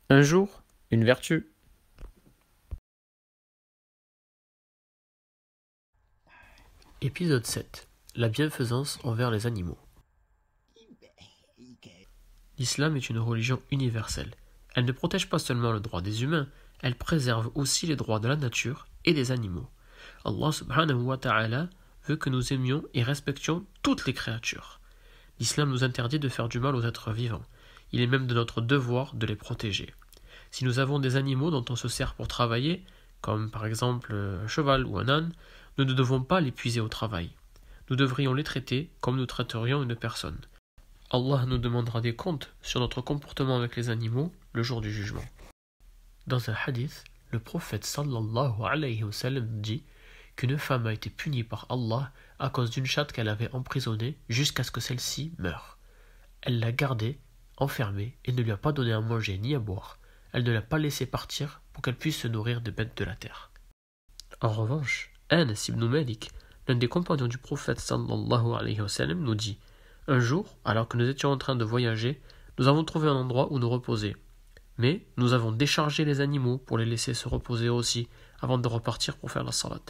Un jour, une vertu. Épisode 7. La bienfaisance envers les animaux. L'islam est une religion universelle. Elle ne protège pas seulement le droit des humains, elle préserve aussi les droits de la nature et des animaux. Allah subhanahu wa ta'ala veut que nous aimions et respections toutes les créatures. L'islam nous interdit de faire du mal aux êtres vivants. Il est même de notre devoir de les protéger. Si nous avons des animaux dont on se sert pour travailler, comme par exemple un cheval ou un âne, nous ne devons pas l'épuiser au travail. Nous devrions les traiter comme nous traiterions une personne. Allah nous demandera des comptes sur notre comportement avec les animaux le jour du jugement. Dans un hadith, le prophète sallallahu alayhi wa sallam dit qu'une femme a été punie par Allah à cause d'une chatte qu'elle avait emprisonnée jusqu'à ce que celle-ci meure. Elle l'a gardée, enfermée, et ne lui a pas donné à manger ni à boire. Elle ne l'a pas laissée partir pour qu'elle puisse se nourrir des bêtes de la terre. En revanche, Anas ibn Malik, l'un des compagnons du prophète sallallahu alayhi wa sallam, nous dit: un jour, alors que nous étions en train de voyager, nous avons trouvé un endroit où nous reposer. Mais nous avons déchargé les animaux pour les laisser se reposer aussi, avant de repartir pour faire la salat.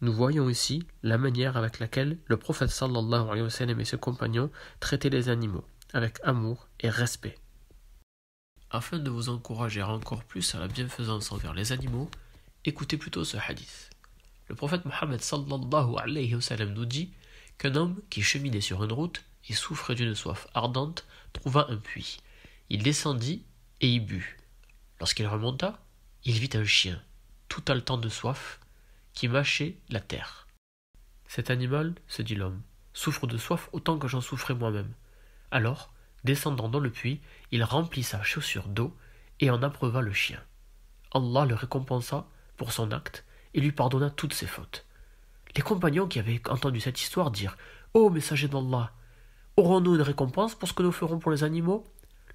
Nous voyons ici la manière avec laquelle le prophète sallallahu alayhi wa sallam et ses compagnons traitaient les animaux, avec amour et respect. Afin de vous encourager encore plus à la bienfaisance envers les animaux, écoutez plutôt ce hadith. Le prophète Mohammed sallallahu alayhi wa sallam nous dit qu'un homme qui cheminait sur une route et souffrait d'une soif ardente trouva un puits. Il descendit et y but. Lorsqu'il remonta, il vit un chien, tout haletant de soif, qui mâchait la terre. Cet animal, se dit l'homme, souffre de soif autant que j'en souffrais moi-même. Alors, descendant dans le puits, il remplit sa chaussure d'eau et en abreuva le chien. Allah le récompensa pour son acte et lui pardonna toutes ses fautes. Les compagnons qui avaient entendu cette histoire dirent: « Ô messager d'Allah, aurons-nous une récompense pour ce que nous ferons pour les animaux ?»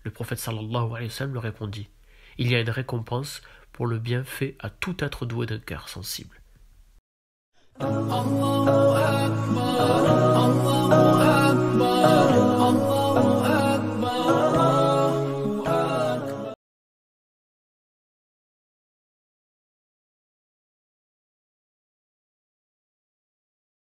Le prophète sallallahu alayhi wa sallam leur répondit: « Il y a une récompense pour le bien fait à tout être doué d'un cœur sensible. » Allahu Akbar, Allahu Akbar.